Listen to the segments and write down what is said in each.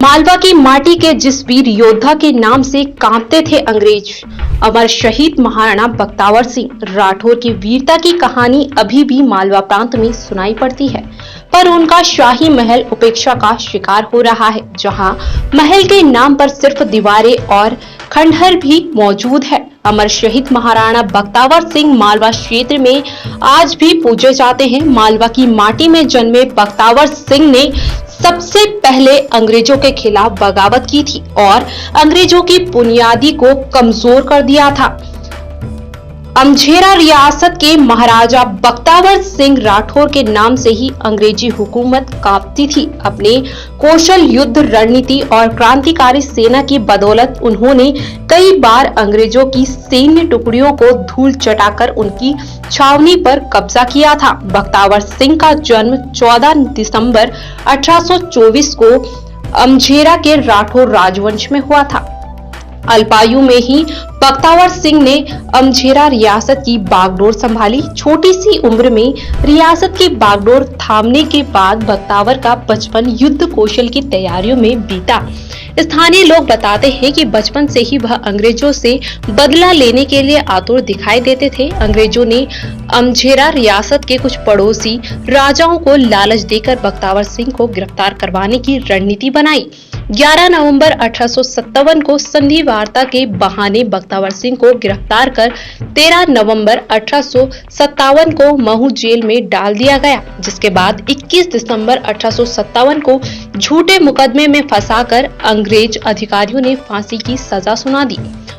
मालवा की माटी के जिस वीर योद्धा के नाम से कांपते थे अंग्रेज, अमर शहीद महाराणा बख्तावर सिंह राठौर की वीरता की कहानी अभी भी मालवा प्रांत में सुनाई पड़ती है। पर उनका शाही महल उपेक्षा का शिकार हो रहा है, जहां महल के नाम पर सिर्फ दीवारें और खंडहर भी मौजूद है। अमर शहीद महाराणा बख्तावर सिंह मालवा क्षेत्र में आज भी पूजे जाते हैं। मालवा की माटी में जन्मे बख्तावर सिंह ने सबसे पहले अंग्रेजों के खिलाफ बगावत की थी और अंग्रेजों की बुनियादी को कमजोर कर दिया था। अमझेरा रियासत के महाराजा बख्तावर सिंह राठौर के नाम से ही अंग्रेजी हुकूमत कांपती थी। अपने कौशल युद्ध रणनीति और क्रांतिकारी सेना की बदौलत उन्होंने कई बार अंग्रेजों की सैन्य टुकड़ियों को धूल चटाकर उनकी छावनी पर कब्जा किया था। बख्तावर सिंह का जन्म 14 दिसंबर 1824 को अमझेरा के राठौर राजवंश में हुआ था। अल्पायु में ही बख्तावर सिंह ने अमझेरा रियासत की बागडोर संभाली। छोटी सी उम्र में रियासत की बागडोर थामने के बाद बख्तावर का बचपन युद्ध कौशल की तैयारियों में बीता। स्थानीय लोग बताते हैं कि बचपन से ही वह अंग्रेजों से बदला लेने के लिए आतुर दिखाई देते थे। अंग्रेजों ने अमझेरा रियासत के कुछ पड़ोसी राजाओं को लालच देकर बख्तावर सिंह को गिरफ्तार करवाने की रणनीति बनाई। 11 नवंबर 1857 को संधि वार्ता के बहाने बख्तावर सिंह को गिरफ्तार कर 13 नवंबर 1857 को महू जेल में डाल दिया गया, जिसके बाद 21 दिसंबर 1857 को झूठे मुकदमे में फंसाकर अंग्रेज अधिकारियों ने फांसी की सजा सुना दी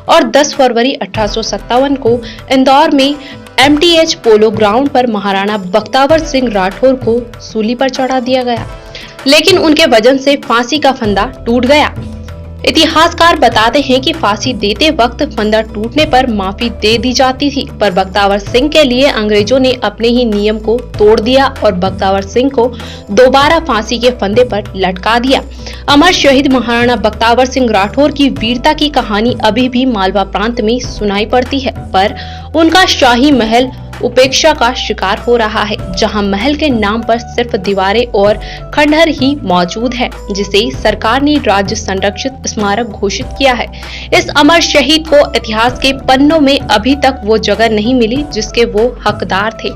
और 10 फरवरी 1857 को इंदौर में MTH पोलो ग्राउंड पर महाराणा बख्तावर सिंह राठौर को सूली पर चढ़ा दिया गया, लेकिन उनके वजन से फांसी का फंदा टूट गया। इतिहासकार बताते हैं कि फांसी देते वक्त फंदा टूटने पर माफी दे दी जाती थी, पर बख्तावर सिंह के लिए अंग्रेजों ने अपने ही नियम को तोड़ दिया और बख्तावर सिंह को दोबारा फांसी के फंदे पर लटका दिया। अमर शहीद महाराणा बख्तावर सिंह राठौर की वीरता की कहानी अभी भी मालवा प्रांत में सुनाई पड़ती है, पर उनका शाही महल उपेक्षा का शिकार हो रहा है, जहां महल के नाम पर सिर्फ दीवारें और खंडहर ही मौजूद है, जिसे सरकार ने राज्य संरक्षित स्मारक घोषित किया है। इस अमर शहीद को इतिहास के पन्नों में अभी तक वो जगह नहीं मिली जिसके वो हकदार थे।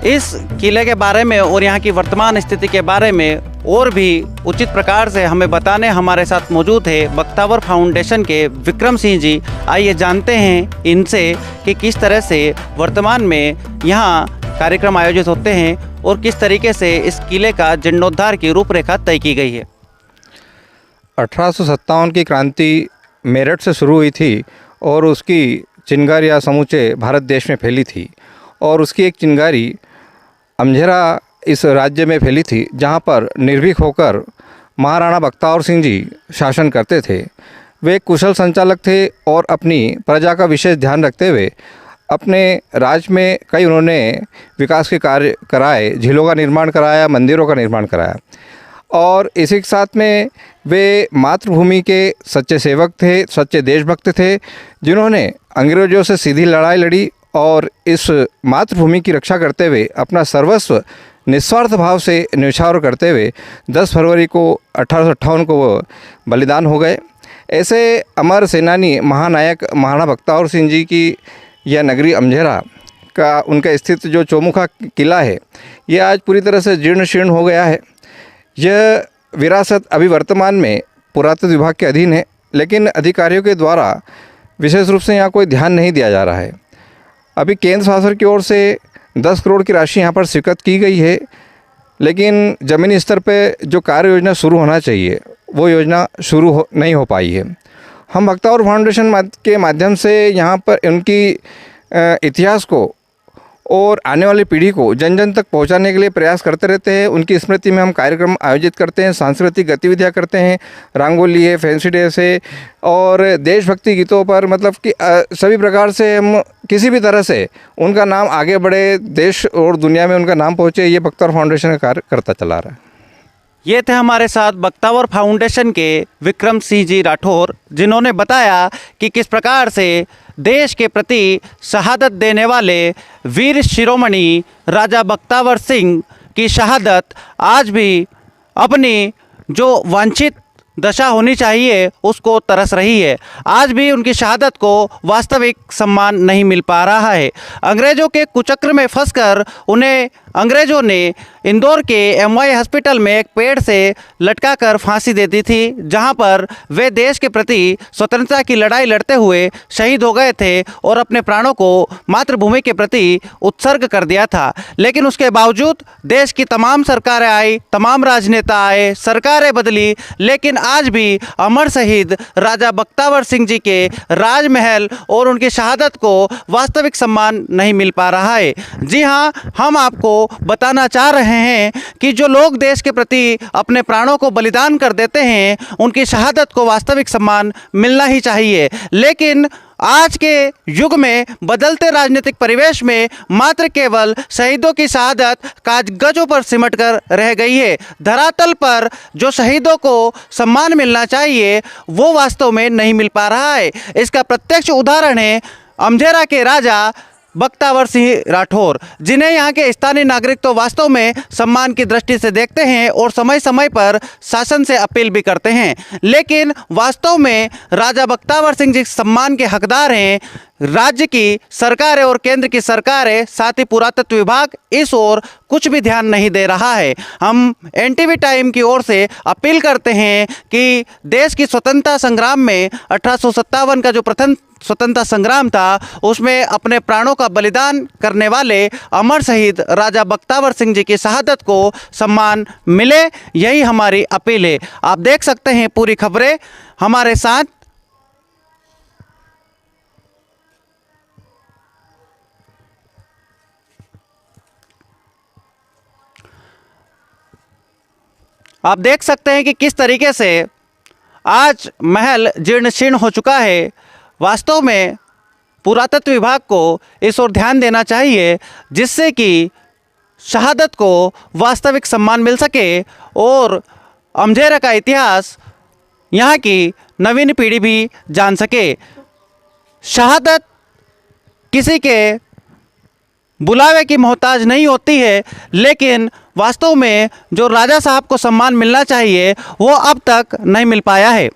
इस किले के बारे में और यहाँ की वर्तमान स्थिति के बारे में और भी उचित प्रकार से हमें बताने हमारे साथ मौजूद है बख्तावर फाउंडेशन के विक्रम सिंह जी। आइए जानते हैं इनसे कि किस तरह से वर्तमान में यहाँ कार्यक्रम आयोजित होते हैं और किस तरीके से इस किले का जीर्णोद्धार की रूपरेखा तय की गई है। 1857 की क्रांति मेरठ से शुरू हुई थी और उसकी चिंगारियाँ समूचे भारत देश में फैली थी और उसकी एक चिंगारी अमझेरा इस राज्य में फैली थी, जहाँ पर निर्भीक होकर महाराणा बख्तावर सिंह जी शासन करते थे। वे कुशल संचालक थे और अपनी प्रजा का विशेष ध्यान रखते हुए अपने राज्य में कई उन्होंने विकास के कार्य कराए, झीलों का निर्माण कराया, मंदिरों का निर्माण कराया और इसी के साथ में वे मातृभूमि के सच्चे सेवक थे, सच्चे देशभक्त थे, जिन्होंने अंग्रेजों से सीधी लड़ाई लड़ी और इस मातृभूमि की रक्षा करते हुए अपना सर्वस्व निस्वार्थ भाव से न्यौछावर करते हुए 10 फरवरी को 1858 को वो बलिदान हो गए। ऐसे अमर सेनानी महानायक महाराणा बख्तावर सिंह जी की यह नगरी अमझेरा का उनका स्थित जो चौमुखा किला है, ये आज पूरी तरह से जीर्ण शीर्ण हो गया है। यह विरासत अभी वर्तमान में पुरातत्व विभाग के अधीन है, लेकिन अधिकारियों के द्वारा विशेष रूप से यहाँ कोई ध्यान नहीं दिया जा रहा है। अभी केंद्र शासन की ओर से 10 करोड़ की राशि यहाँ पर स्वीकृत की गई है, लेकिन ज़मीनी स्तर पे जो कार्य योजना शुरू होना चाहिए वो योजना शुरू नहीं हो पाई है। हम बख्तावर फाउंडेशन के माध्यम से यहाँ पर उनकी इतिहास को और आने वाली पीढ़ी को जन जन तक पहुँचाने के लिए प्रयास करते रहते हैं। उनकी स्मृति में हम कार्यक्रम आयोजित करते हैं, सांस्कृतिक गतिविधियाँ करते हैं, रंगोली है, फैंसी ड्रेस है और देशभक्ति गीतों पर मतलब कि सभी प्रकार से हम किसी भी तरह से उनका नाम आगे बढ़े, देश और दुनिया में उनका नाम पहुँचे, ये बख्तावर फाउंडेशन का कार्य करता चला रहा है। ये थे हमारे साथ बख्तावर फाउंडेशन के विक्रम सिंह जी राठौर, जिन्होंने बताया कि किस प्रकार से देश के प्रति शहादत देने वाले वीर शिरोमणि राजा बख्तावर सिंह की शहादत आज भी अपनी जो वांछित दशा होनी चाहिए उसको तरस रही है। आज भी उनकी शहादत को वास्तविक सम्मान नहीं मिल पा रहा है। अंग्रेज़ों के कुचक्र में फंसकर उन्हें अंग्रेज़ों ने इंदौर के MY हॉस्पिटल में एक पेड़ से लटकाकर फांसी दे दी थी, जहां पर वे देश के प्रति स्वतंत्रता की लड़ाई लड़ते हुए शहीद हो गए थे और अपने प्राणों को मातृभूमि के प्रति उत्सर्ग कर दिया था। लेकिन उसके बावजूद देश की तमाम सरकारें आई, तमाम राजनेता आए, सरकारें बदली, लेकिन आज भी अमर शहीद राजा बख्तावर सिंह जी के राजमहल और उनकी शहादत को वास्तविक सम्मान नहीं मिल पा रहा है। जी हाँ, हम आपको बताना चाह रहे हैं कि जो लोग देश के प्रति अपने प्राणों को बलिदान कर देते हैं, उनकी शहादत को वास्तविक सम्मान मिलना ही चाहिए। लेकिन आज के युग में बदलते राजनीतिक परिवेश में मात्र केवल शहीदों की शहादत कागजों पर सिमट कर रह गई है। धरातल पर जो शहीदों को सम्मान मिलना चाहिए वो वास्तव में नहीं मिल पा रहा है। इसका प्रत्यक्ष उदाहरण है अमझेरा के राजा बख्तावर सिंह राठौर, जिन्हें यहाँ के स्थानीय नागरिक तो वास्तव में सम्मान की दृष्टि से देखते हैं और समय समय पर शासन से अपील भी करते हैं, लेकिन वास्तव में राजा बख्तावर सिंह जी सम्मान के हकदार हैं। राज्य की सरकारें और केंद्र की सरकारें, साथ ही पुरातत्व विभाग इस ओर कुछ भी ध्यान नहीं दे रहा है। हम NTV टाइम की ओर से अपील करते हैं कि देश की स्वतंत्रता संग्राम में 1857 का जो प्रथम स्वतंत्रता संग्राम था, उसमें अपने प्राणों का बलिदान करने वाले अमर शहीद राजा बख्तावर सिंह जी की शहादत को सम्मान मिले, यही हमारी अपील है। आप देख सकते हैं पूरी खबरें हमारे साथ। आप देख सकते हैं कि किस तरीके से आज महल जीर्ण शीर्ण हो चुका है। वास्तव में पुरातत्व विभाग को इस ओर ध्यान देना चाहिए, जिससे कि शहादत को वास्तविक सम्मान मिल सके और अमझेरा का इतिहास यहाँ की नवीन पीढ़ी भी जान सके। शहादत किसी के बुलावे की मोहताज नहीं होती है, लेकिन वास्तव में जो राजा साहब को सम्मान मिलना चाहिए वो अब तक नहीं मिल पाया है।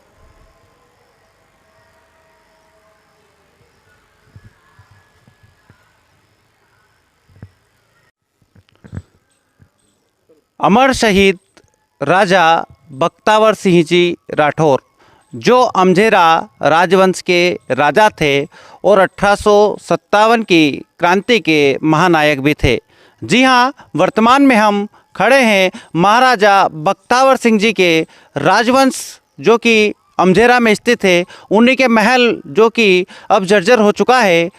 अमर शहीद राजा बख्तावर सिंह जी राठौर, जो अमझेरा राजवंश के राजा थे और 1857 की क्रांति के महानायक भी थे। जी हाँ, वर्तमान में हम खड़े हैं महाराजा बख्तावर सिंह जी के राजवंश जो कि अमझेरा में स्थित है, उन्हीं के महल जो कि अब जर्जर हो चुका है।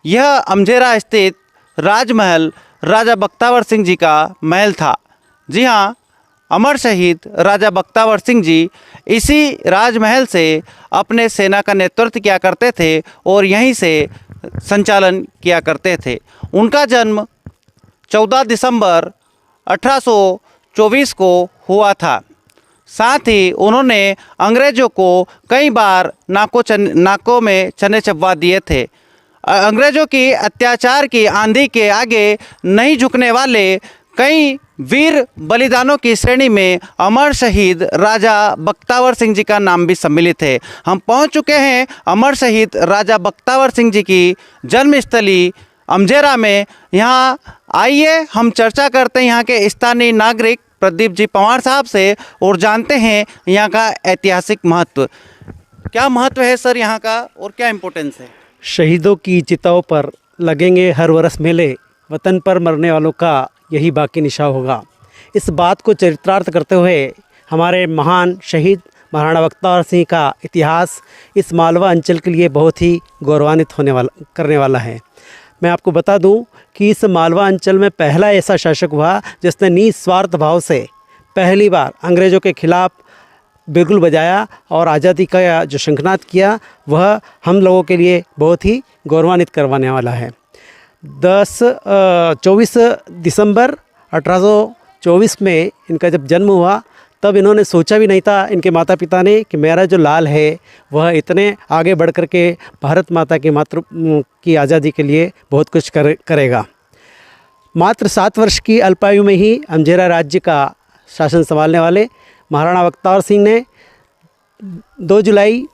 यह अमझेरा स्थित राजमहल राजा बख्तावर सिंह जी का महल था। जी हाँ, अमर शहीद राजा बख्तावर सिंह जी इसी राजमहल से अपने सेना का नेतृत्व किया करते थे और यहीं से संचालन किया करते थे। उनका जन्म 14 दिसंबर 1824 को हुआ था। साथ ही उन्होंने अंग्रेज़ों को कई बार नाकों में चने चबवा दिए थे। अंग्रेज़ों की अत्याचार की आंधी के आगे नहीं झुकने वाले कई वीर बलिदानों की श्रेणी में अमर शहीद राजा बख्तावर सिंह जी का नाम भी सम्मिलित है। हम पहुंच चुके हैं अमर शहीद राजा बख्तावर सिंह जी की जन्मस्थली अमझेरा में। यहाँ आइए हम चर्चा करते हैं यहाँ के स्थानीय नागरिक प्रदीप जी पंवार साहब से और जानते हैं यहाँ का ऐतिहासिक महत्व। क्या महत्व है सर यहाँ का और क्या इम्पोर्टेंस है? शहीदों की चिताओं पर लगेंगे हर वर्ष मेले, वतन पर मरने वालों का यही बाकी निशान होगा। इस बात को चरितार्थ करते हुए हमारे महान शहीद महाराणा बख्तावर सिंह का इतिहास इस मालवा अंचल के लिए बहुत ही गौरवान्वित करने वाला है। मैं आपको बता दूं कि इस मालवा अंचल में पहला ऐसा शासक हुआ जिसने निस्वार्थ भाव से पहली बार अंग्रेज़ों के खिलाफ बिगुल बजाया और आज़ादी का जो शंखनाद किया, वह हम लोगों के लिए बहुत ही गौरवान्वित करवाने वाला है। 24 दिसंबर 1824 में इनका जब जन्म हुआ, तब इन्होंने सोचा भी नहीं था, इनके माता पिता ने, कि मेरा जो लाल है वह इतने आगे बढ़ कर के भारत माता की आज़ादी के लिए बहुत कुछ करेगा। मात्र 7 वर्ष की अल्पायु में ही अमझेरा राज्य का शासन संभालने वाले महाराणा बख्तियार सिंह ने 2 जुलाई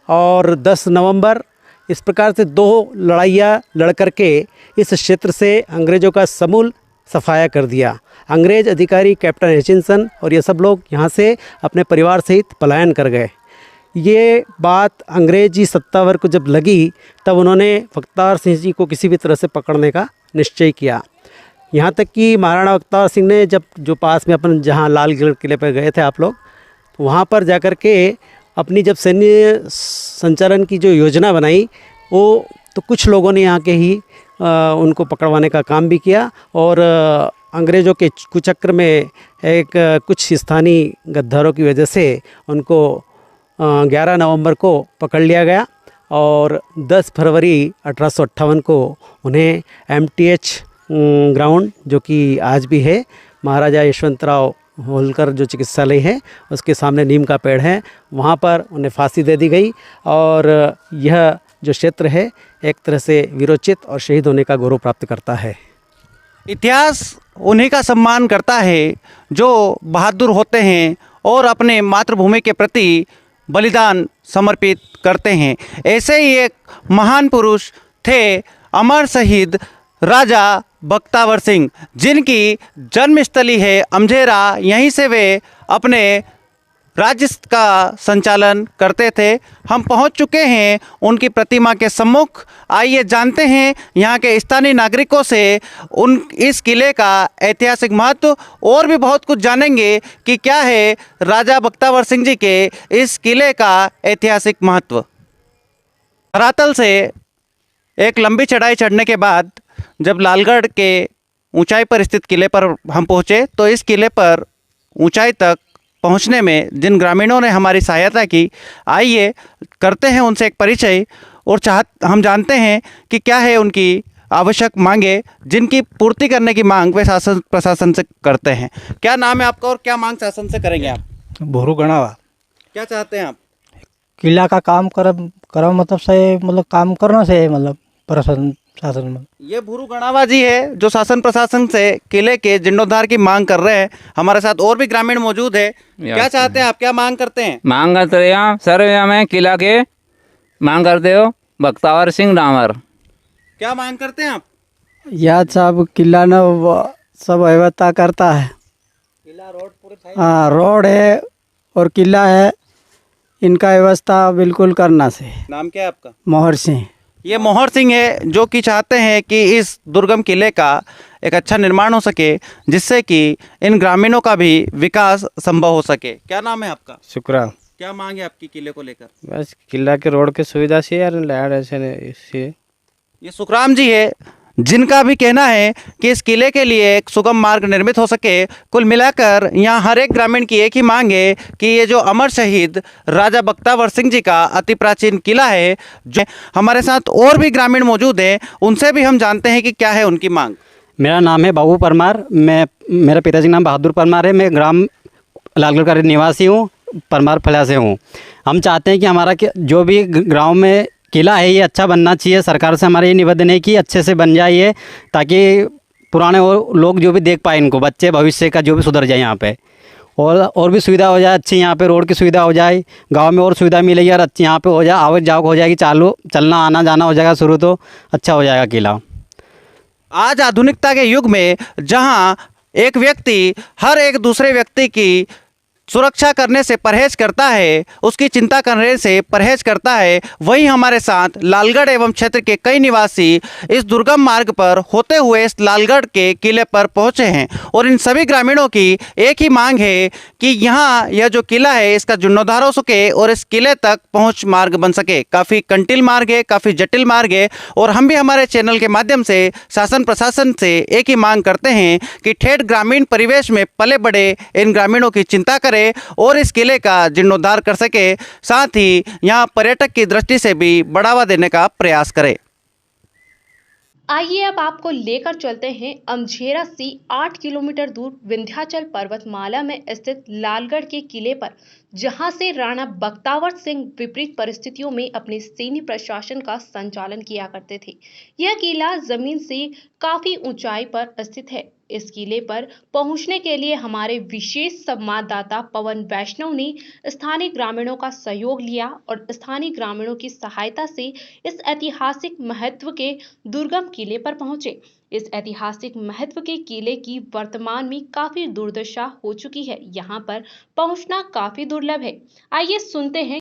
और 10 नवंबर इस प्रकार से 2 लड़ाइयाँ लड़ करके इस क्षेत्र से अंग्रेज़ों का समूल सफाया कर दिया। अंग्रेज़ अधिकारी कैप्टन हचिंसन और ये सब लोग यहाँ से अपने परिवार सहित पलायन कर गए। ये बात अंग्रेजी सत्तावर को जब लगी तब उन्होंने बख्तियार सिंह जी को किसी भी तरह से पकड़ने का निश्चय किया। यहाँ तक कि महाराणा बख्तियार सिंह ने जब जो पास में अपन जहाँ लालगढ़ किले पर गए थे आप लोग, वहाँ पर जाकर के अपनी जब सैन्य संचालन की जो योजना बनाई, वो तो कुछ लोगों ने यहाँ के ही उनको पकड़वाने का काम भी किया और अंग्रेज़ों के कुचक्र में एक कुछ स्थानीय गद्दारों की वजह से उनको 11 नवंबर को पकड़ लिया गया और 10 फरवरी 1858 को उन्हें MTH ग्राउंड, जो कि आज भी है, महाराजा यशवंतराव होलकर जो चिकित्सालय है उसके सामने नीम का पेड़ है, वहाँ पर उन्हें फांसी दे दी गई। और यह जो क्षेत्र है एक तरह से वीरोचित और शहीद होने का गौरव प्राप्त करता है। इतिहास उन्हीं का सम्मान करता है जो बहादुर होते हैं और अपने मातृभूमि के प्रति बलिदान समर्पित करते हैं। ऐसे ही एक महान पुरुष थे अमर शहीद राजा बख्तियार सिंह, जिनकी जन्मस्थली है अमझेरा। यहीं से वे अपने राज्य का संचालन करते थे। हम पहुंच चुके हैं उनकी प्रतिमा के सम्मुख। आइए जानते हैं यहाँ के स्थानीय नागरिकों से इस किले का ऐतिहासिक महत्व और भी बहुत कुछ जानेंगे कि क्या है राजा बख्तियार सिंह जी के इस किले का ऐतिहासिक महत्व। धरातल से एक लंबी चढ़ाई चढ़ने के बाद जब लालगढ़ के ऊंचाई पर स्थित किले पर हम पहुँचे तो इस किले पर ऊंचाई तक पहुंचने में जिन ग्रामीणों ने हमारी सहायता की, आइए करते हैं उनसे एक परिचय और हम जानते हैं कि क्या है उनकी आवश्यक मांगे, जिनकी पूर्ति करने की मांग वे शासन प्रशासन से करते हैं। क्या नाम है आपका और क्या मांग शासन से करेंगे आप? भोरू गणावा। क्या चाहते हैं आप? किला का काम करो मतलब से, मतलब काम करना से, मतलब प्रशासन शासन में। ये भूरू गणावा जी है जो शासन प्रशासन से किले के जीर्णोद्धार की मांग कर रहे हैं। हमारे साथ और भी ग्रामीण मौजूद है। क्या चाहते हैं आप, क्या मांग करते हैं? मांग करते हैं सर, हमें किला के मांग करते हो बख्तियार सिंह डामर। क्या मांग करते हैं आप? यह सब किला न सब व्यवस्था करता है। किला रोड पूरे हाँ, रोड है और किला है, इनका व्यवस्था बिल्कुल करना से। नाम क्या है आपका? मोहर सिंह। ये मोहर सिंह है जो कि चाहते हैं कि इस दुर्गम किले का एक अच्छा निर्माण हो सके, जिससे कि इन ग्रामीणों का भी विकास संभव हो सके। क्या नाम है आपका? शुक्रा। क्या मांग है आपकी किले को लेकर? बस किला के रोड की सुविधा से यार लाड़ ऐसे। ये सुखराम जी है जिनका भी कहना है कि इस किले के लिए एक सुगम मार्ग निर्मित हो सके। कुल मिलाकर यहाँ हर एक ग्रामीण की एक ही मांग है कि ये जो अमर शहीद राजा बख्तियार सिंह जी का अति प्राचीन किला है, जो हमारे साथ और भी ग्रामीण मौजूद हैं, उनसे भी हम जानते हैं कि क्या है उनकी मांग। मेरा नाम है बाबू परमार, मेरा पिताजी का नाम बहादुर परमार है। मैं ग्राम लालगढ़ का निवासी हूँ, परमार फला से हूँ। हम चाहते हैं कि हमारा जो भी गाँव में किला है ये अच्छा बनना चाहिए। सरकार से हमारा ये निवेदन है कि अच्छे से बन जाए ये, ताकि पुराने लोग जो भी देख पाए, इनको बच्चे भविष्य का जो भी सुधर जाए यहाँ पे, और भी सुविधा हो जाए अच्छी। यहाँ पे रोड की सुविधा हो जाए, गांव में और सुविधा मिलेगी और अच्छी यहाँ पे हो जाए, आवक जावक हो जाएगी, चालू चलना आना जाना हो जाएगा शुरू, तो अच्छा हो जाएगा किला। आज आधुनिकता के युग में जहाँ एक व्यक्ति हर एक दूसरे व्यक्ति की सुरक्षा करने से परहेज करता है, उसकी चिंता करने से परहेज करता है, वहीं हमारे साथ लालगढ़ एवं क्षेत्र के कई निवासी इस दुर्गम मार्ग पर होते हुए इस लालगढ़ के किले पर पहुंचे हैं। और इन सभी ग्रामीणों की एक ही मांग है कि यहाँ यह जो किला है इसका जीर्णोद्धार हो सके और इस किले तक पहुँच मार्ग बन सके। काफ़ी कंटिल मार्ग है, काफ़ी जटिल मार्ग है, और हम भी हमारे चैनल के माध्यम से शासन प्रशासन से एक ही मांग करते हैं कि ठेठ ग्रामीण परिवेश में पले बड़े इन ग्रामीणों की चिंता करें और इस किले का जीर्णोद्धार कर सके, साथ ही यहाँ पर्यटक की दृष्टि से भी बढ़ावा देने का प्रयास करें। आइए अब आपको लेकर चलते हैं अमझेरा से 8 किलोमीटर दूर विंध्याचल पर्वतमाला में स्थित लालगढ़ के किले पर, जहां से राणा बख्तावर सिंह विपरीत परिस्थितियों में अपने सैन्य प्रशासन का संचालन किया करते थे। यह किला जमीन से काफी ऊंचाई पर स्थित है। इस किले पर पहुंचने के लिए हमारे विशेष संवाददाता पवन वैष्णव ने स्थानीय ग्रामीणों का सहयोग लिया और स्थानीय ग्रामीणों की सहायता से इस ऐतिहासिक महत्व के दुर्गम किले पर पहुंचे। इस ऐतिहासिक महत्व के किले की वर्तमान में काफी दुर्दशा हो चुकी है। यहाँ पर पहुंचना काफी दुर्लभ है। आइए सुनते हैं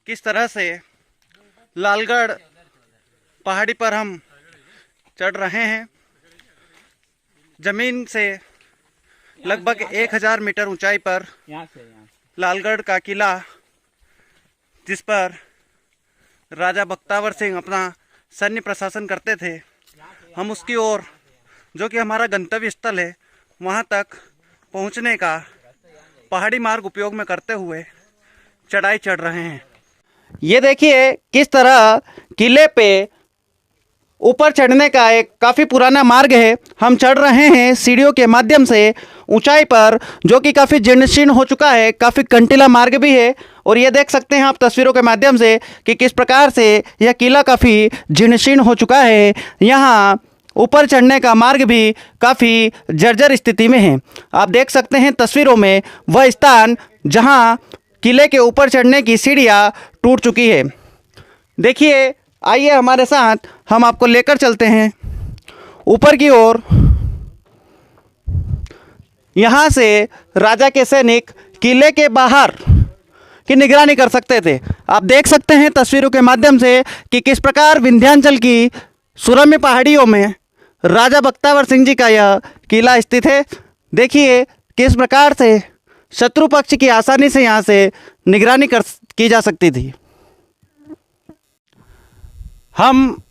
किस तरह से लालगढ़ पहाड़ी पर हम चढ़ रहे हैं। जमीन से लगभग 1000 मीटर ऊंचाई पर लालगढ़ का किला, जिस पर राजा बख्तावर सिंह अपना सैन्य प्रशासन करते थे, हम उसकी ओर, जो कि हमारा गंतव्य स्थल है, वहां तक पहुंचने का पहाड़ी मार्ग उपयोग में करते हुए चढ़ाई चढ़ रहे हैं। ये देखिए किस तरह किले पे ऊपर चढ़ने का एक काफ़ी पुराना मार्ग है। हम चढ़ रहे हैं सीढ़ियों के माध्यम से ऊंचाई पर, जो कि काफ़ी जीर्ण हो चुका है, काफ़ी कंटीला मार्ग भी है। और ये देख सकते हैं आप तस्वीरों के माध्यम से कि किस प्रकार से यह किला काफ़ी जीर्ण हो चुका है। यहाँ ऊपर चढ़ने का मार्ग भी काफ़ी जर्जर स्थिति में है। आप देख सकते हैं तस्वीरों में वह स्थान जहाँ किले के ऊपर चढ़ने की सीढ़ियाँ टूट चुकी है। देखिए, आइए हमारे साथ, हम आपको लेकर चलते हैं ऊपर की ओर। यहाँ से राजा के सैनिक किले के बाहर की निगरानी कर सकते थे। आप देख सकते हैं तस्वीरों के माध्यम से कि किस प्रकार विंध्याचल की सुरम्य पहाड़ियों में राजा बख्तावर सिंह जी का यह किला स्थित है। देखिए किस प्रकार से शत्रु पक्ष की आसानी से यहाँ से निगरानी की जा सकती थी। हम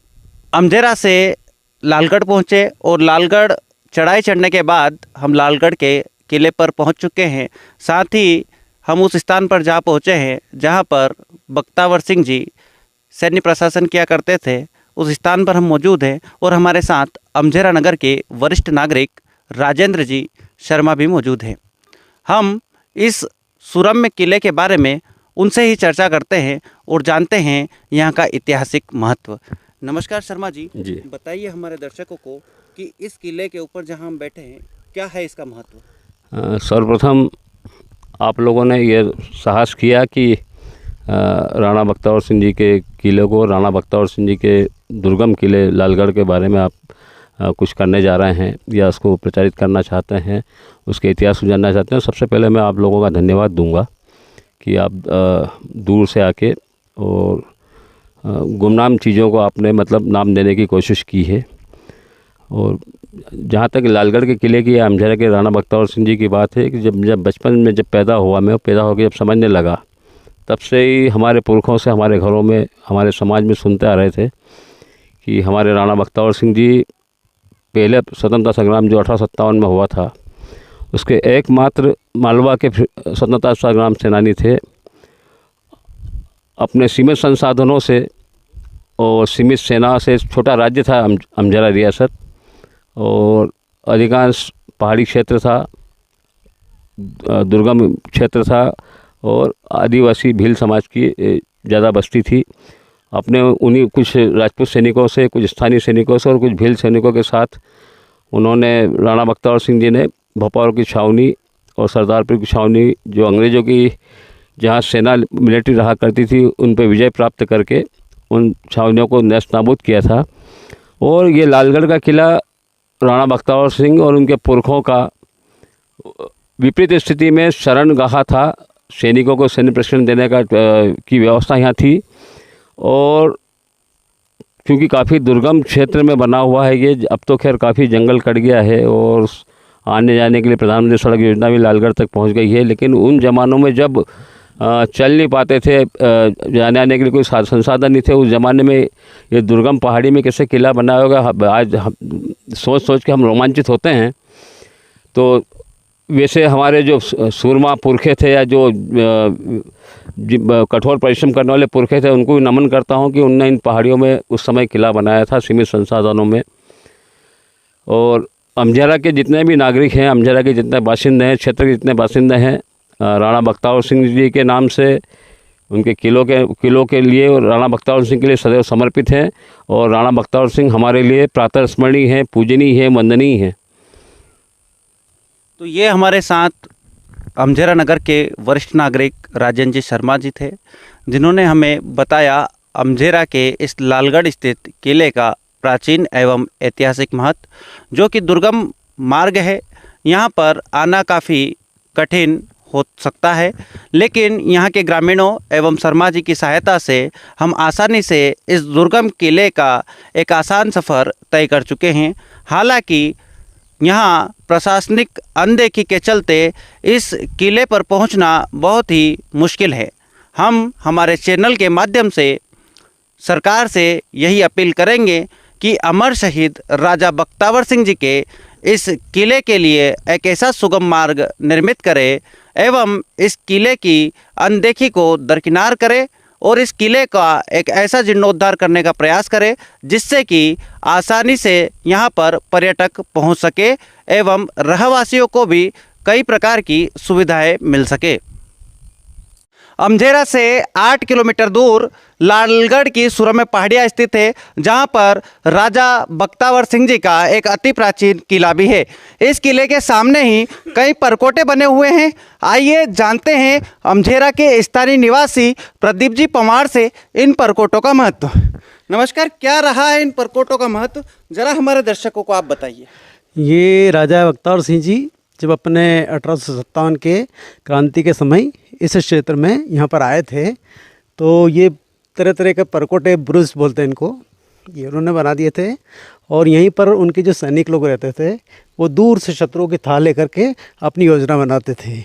अमझेरा से लालगढ़ पहुँचे और लालगढ़ चढ़ाई चढ़ने के बाद हम लालगढ़ के किले पर पहुँच चुके हैं। साथ ही हम उस स्थान पर जा पहुँचे हैं जहाँ पर बख्तावर सिंह जी सैन्य प्रशासन किया करते थे। उस स्थान पर हम मौजूद हैं और हमारे साथ अमझेरा नगर के वरिष्ठ नागरिक राजेंद्र जी शर्मा भी मौजूद हैं। हम इस सुरम्य किले के बारे में उनसे ही चर्चा करते हैं और जानते हैं यहाँ का ऐतिहासिक महत्व। नमस्कार शर्मा जी, बताइए हमारे दर्शकों को कि इस किले के ऊपर जहाँ हम बैठे हैं, क्या है इसका महत्व? सर्वप्रथम आप लोगों ने ये साहस किया कि राणा बख्तावर सिंह जी के किले को, राणा बख्तावर सिंह जी के दुर्गम किले लालगढ़ के बारे में आप कुछ करने जा रहे हैं या उसको प्रचारित करना चाहते हैं, उसके इतिहास को जानना चाहते हैं। सबसे पहले मैं आप लोगों का धन्यवाद दूंगा कि आप दूर से आके और गुमनाम चीज़ों को आपने मतलब नाम देने की कोशिश की है। और जहाँ तक लालगढ़ के किले की, अमझेरा के राणा बख्तावर सिंह जी की बात है कि जब बचपन में जब पैदा हुआ, मैं पैदा होकर जब समझने लगा, तब से ही हमारे पुरखों से, हमारे घरों में, हमारे समाज में सुनते आ रहे थे कि हमारे राणा बख्तावर सिंह जी पहले स्वतंत्रता संग्राम जो 1857 में हुआ था, उसके एकमात्र मालवा के स्वतंत्रता संग्राम सेनानी थे। अपने सीमित संसाधनों से और सीमित सेना से, छोटा राज्य था अमझेरा रियासत, और अधिकांश पहाड़ी क्षेत्र था, दुर्गम क्षेत्र था और आदिवासी भील समाज की ज़्यादा बस्ती थी। अपने उन्हीं कुछ राजपूत सैनिकों से, कुछ स्थानीय सैनिकों से और कुछ भील सैनिकों के साथ उन्होंने, राणा बख्तावर सिंह जी ने भोपाल की छावनी और सरदारपुर की छावनी, जो अंग्रेज़ों की जहाँ सेना मिलिट्री रहा करती थी, उन पर विजय प्राप्त करके उन छावनियों को नेस्त नाबूद किया था। और ये लालगढ़ का किला राणा बख्तावर सिंह और उनके पुरखों का विपरीत स्थिति में शरणगाह था। सैनिकों को सैन्य प्रशिक्षण देने की व्यवस्था यहाँ थी। और क्योंकि काफ़ी दुर्गम क्षेत्र में बना हुआ है ये, अब तो खैर काफ़ी जंगल कट गया है और आने जाने के लिए प्रधानमंत्री सड़क योजना भी लालगढ़ तक पहुंच गई है। लेकिन उन ज़मानों में जब चल नहीं पाते थे, जाने आने के लिए कोई संसाधन नहीं थे, उस ज़माने में ये दुर्गम पहाड़ी में कैसे किला बनाया होगा, आज सोच के हम रोमांचित होते हैं। तो वैसे हमारे जो सूरमा पुरखे थे या जो कठोर परिश्रम करने वाले पुरखे थे, उनको भी नमन करता हूं कि उनने इन पहाड़ियों में उस समय किला बनाया था सीमित संसाधनों में। और अमझेरा के जितने भी नागरिक हैं, अमझेरा के जितने बाशिंदे हैं, क्षेत्र के जितने बाशिंदे हैं, राणा बख्तावर सिंह जी के नाम से, उनके किलों के लिए और राणा बख्तावर सिंह के लिए सदैव समर्पित हैं। और राणा बख्तावर सिंह हमारे लिए प्रातः स्मरणीय हैं, पूजनीय हैं, वंदनीय हैं। तो ये हमारे साथ अमझेरा नगर के वरिष्ठ नागरिक राजेंद्र जी शर्मा जी थे, जिन्होंने हमें बताया अमझेरा के इस लालगढ़ स्थित किले का प्राचीन एवं ऐतिहासिक महत्व, जो कि दुर्गम मार्ग है। यहाँ पर आना काफ़ी कठिन हो सकता है, लेकिन यहाँ के ग्रामीणों एवं शर्मा जी की सहायता से हम आसानी से इस दुर्गम किले का एक आसान सफ़र तय कर चुके हैं। हालांकि यहाँ प्रशासनिक अनदेखी के चलते इस किले पर पहुँचना बहुत ही मुश्किल है। हम हमारे चैनल के माध्यम से सरकार से यही अपील करेंगे कि अमर शहीद राजा बख्तावर सिंह जी के इस किले के लिए एक ऐसा सुगम मार्ग निर्मित करे एवं इस किले की अनदेखी को दरकिनार करे और इस किले का एक ऐसा जीर्णोद्धार करने का प्रयास करे जिससे कि आसानी से यहाँ पर पर्यटक पहुँच सके एवं रहवासियों को भी कई प्रकार की सुविधाएं मिल सके। अमझेरा से 8 किलोमीटर दूर लालगढ़ की सुरम्य पहाड़ियाँ स्थित है, जहाँ पर राजा बख्तावर सिंह जी का एक अति प्राचीन किला भी है। इस किले के सामने ही कई परकोटे बने हुए हैं। आइए जानते हैं अमझेरा के स्थानीय निवासी प्रदीप जी पंवार से इन परकोटों का महत्व। नमस्कार, क्या रहा है इन परकोटों का महत्व, जरा हमारे दर्शकों को आप बताइए। ये राजा बख्तावर सिंह जी जब अपने 1857 के क्रांति के समय इस क्षेत्र में यहाँ पर आए थे, तो ये तरह तरह के परकोटे, ब्रुज बोलते हैं इनको, ये उन्होंने बना दिए थे। और यहीं पर उनके जो सैनिक लोग रहते थे वो दूर से शत्रुओं की थाह लेकर के अपनी योजना बनाते थे।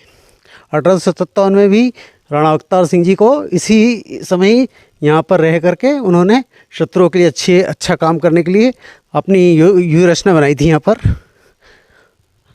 1857 में भी राणा बख्तावर सिंह जी को इसी समय यहाँ पर रह करके उन्होंने शत्रुओं के लिए अच्छा काम करने के लिए अपनी व्यूह रचना बनाई थी यहाँ पर।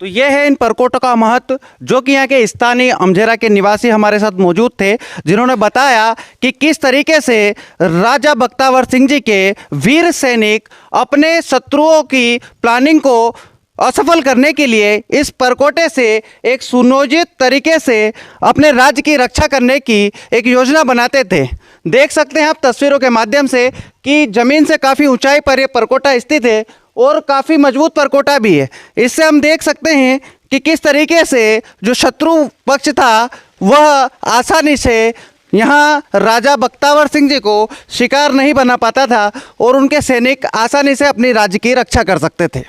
तो ये है इन परकोटों का महत्व, जो कि यहाँ के स्थानीय अमझेरा के निवासी हमारे साथ मौजूद थे, जिन्होंने बताया कि किस तरीके से राजा बख्तावर सिंह जी के वीर सैनिक अपने शत्रुओं की प्लानिंग को असफल करने के लिए इस परकोटे से एक सुनियोजित तरीके से अपने राज्य की रक्षा करने की एक योजना बनाते थे। देख सकते हैं आप तस्वीरों के माध्यम से कि ज़मीन से काफ़ी ऊंचाई पर ये परकोटा स्थित है और काफ़ी मजबूत परकोटा भी है। इससे हम देख सकते हैं कि किस तरीके से जो शत्रु पक्ष था वह आसानी से यहाँ राजा बख्तावर सिंह जी को शिकार नहीं बना पाता था और उनके सैनिक आसानी से अपनी राज्य की रक्षा कर सकते थे।